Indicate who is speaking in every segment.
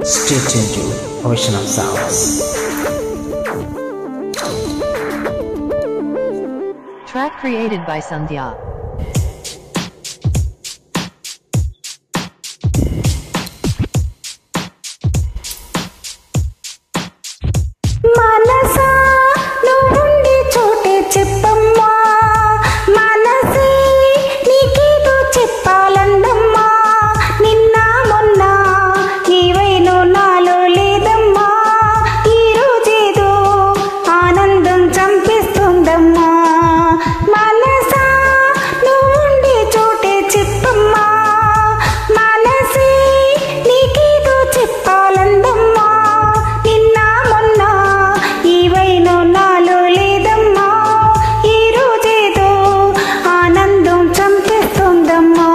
Speaker 1: Stay tuned to Ocean of Sounds.
Speaker 2: Track created by Sandhya.
Speaker 3: మనసా నువ్వుండే చోటే చెప్పమ్మా, మనసే నీకేదో చెప్పాలందమ్మా. నిన్న మొన్న ఏవైనో నాలో లేదమ్మా, ఈ రోజేదో ఆనందం చంపిస్తుందమ్మా. మనసా నువ్వుండే చోటే చెప్పమ్మా, మనసే నీకేదో చెప్పాలందమ్మా. నిన్న మొన్న ఏవైనో నాలో లేదమ్మా, ఈ రోజేదో ఆనందం చంపేస్తుందమ్మా.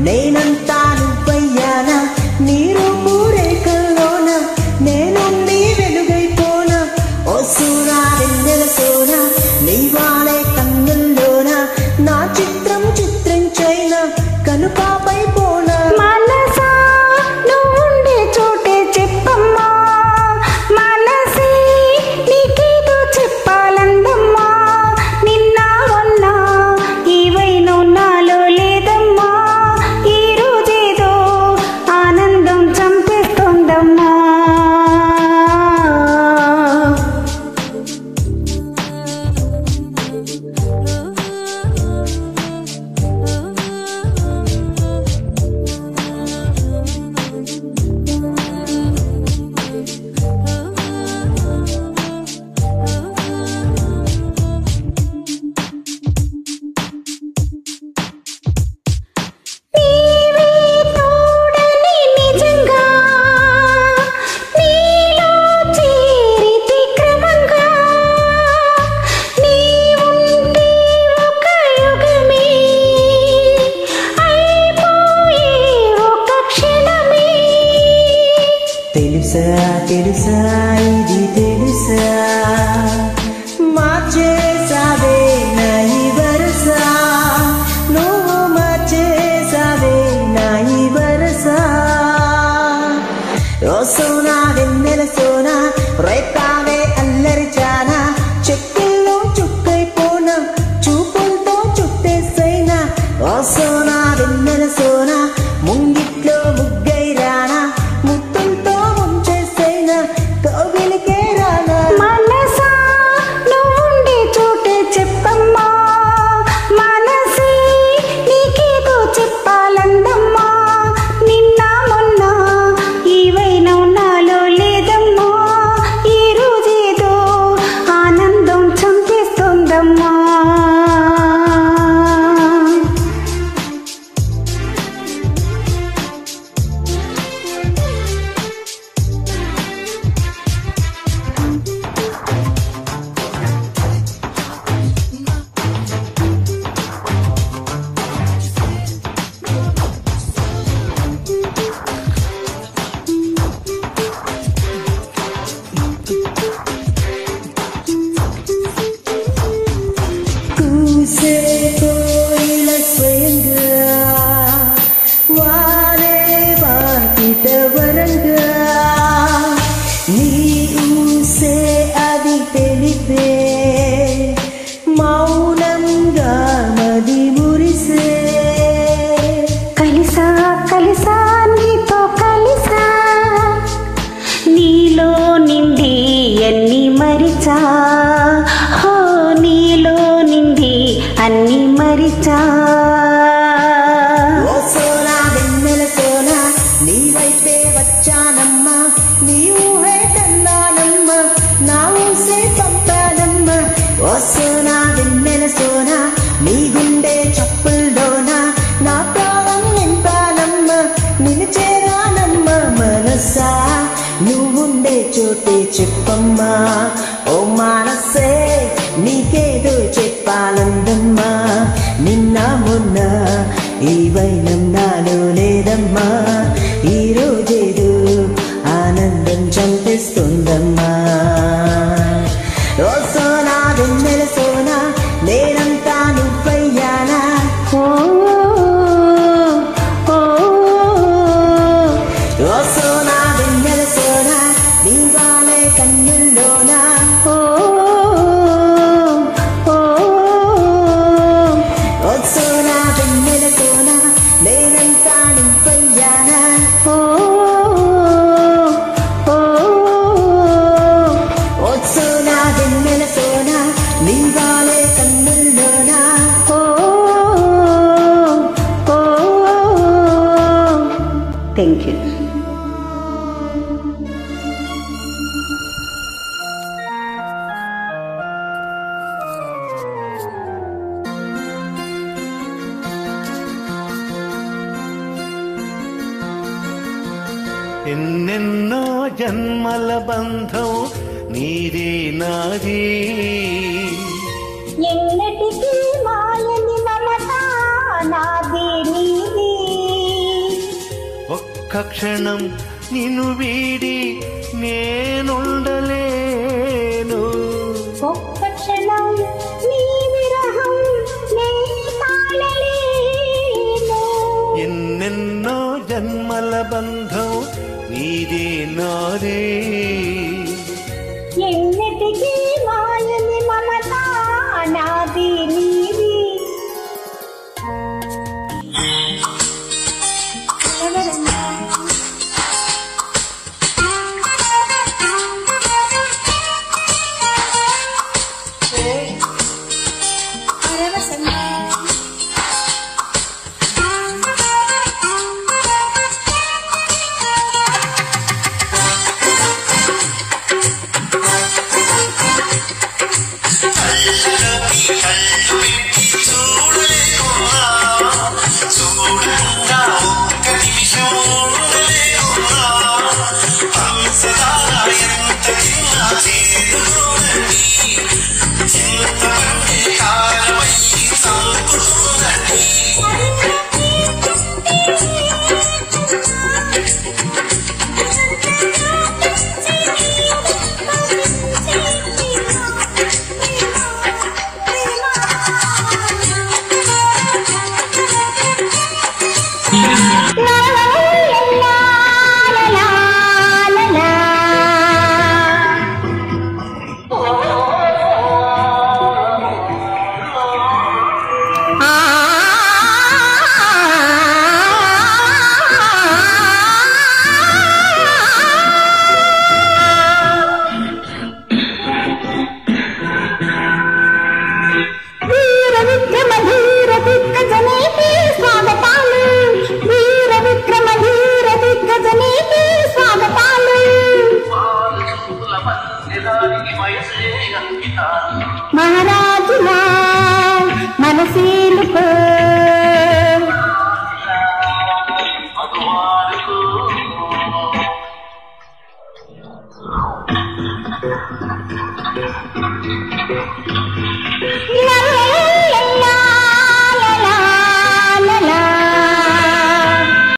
Speaker 4: నేనంతా నువ్వయ్యానా, నీరు పూరేకల్లోన నేను నీ వెలుగైపోన. ఓ సూరా వెన్నెల సోన, నీ వాడే కన్నుల్లోన నా చిత్రం చిత్రించైనా కనుపాపై పోనా.
Speaker 3: మనసా నువ్వుండే చోటే చెప్పమ్మా, మనసే నీకేదో చెప్పాలందమ్మా. నిన్న మొన్న ఏవైనో నాలో లేదమ్మా, ఈ రోజేదో ఆనందం చంపేస్తోందమ్మా. నీవే తోడని నిజంగా, నీలో చేరితి క్రమంగా. నీవుంటే ఒక యుగమే, అయిపోయే ఒక క్షణమే.
Speaker 4: తెలుసా తెలుసా ఇది తెలుసా, మార్చేసావే నా ఈ వరస, నువ్వు మార్చేసావే నా ఈ వరస. ఓ సోనా వెన్నెల సోనా, రేపావే అల్లరి చానా, చెక్కుల్లో చుక్కైపోనా, చూపులతో చుట్టేసైనా. ఓ సోనా వెన్నెల సోనా, ముంగిట్లో ముగ్గై రానా, ముత్తులతో ముంచేసైనా కౌగిలికే రానా.
Speaker 3: మనసా నువ్వుండే చోటే చెప్పమ్మా, మనసే నీకేదో చెప్పాలందమ్మా. నిన్న మొన్న ఏవైనో నాలో లేదమ్మా, ఈ రోజేదో ఆనందం చంపేస్తోందమ్మా.
Speaker 4: కూసే కోయిల స్వయంగా, వారే వాకిట వరంగా, నీ ఊసే అది తెలిపే, మౌనంగా మది మురిసే.
Speaker 3: కలిసా కలిసా నీతో కలిసా, నీలో నిండి అన్ని మరిచా, హో నీలో నిండి అన్ని మరిచా.
Speaker 4: ఓ సోనా వెన్నెల సోనా, నీ వైపే వచ్చానమ్మా, నీ ఊహే కన్నానమ్మా, నా ఊసే పంపానమ్మా. ఓ సోనా వెన్నెల సోనా, నీ గుండె చప్పుల్లోనా నా ప్రాణం నింపానమ్మా, నిన్ను చేరానమ్మా. మనసా నువ్వుండే చోటే చెప్పమ్మా, ఓ మనసే నీకేదో చెప్పాలందమ్మా. నిన్న మొన్న ఏవైనా నాలో లేదమ్మా, ఈ రోజేదో ఆనందం చంపిస్తుందమ్మా. ఓ సోనా వెన్నెల సోనా, నేనంతా నువ్వయ్యానా.
Speaker 3: ఓ ఓ
Speaker 5: ఎన్నెన్నో జన్మల బంధం నీదే నాది
Speaker 3: ఎన్నటికీ మాయని మమత నాది నీది
Speaker 5: ఒక్క క్షణం నిన్ను వీడి నేనుండలేను
Speaker 3: ఒక్క క్షణం నీ విరహం నే తాళలేను
Speaker 5: ఎన్నెన్నో జన్మల బంధం నీదే నాదే
Speaker 3: ఎన్నటికీ మాయని మమత నాది నీది మహారాజులా మనసేలుకో la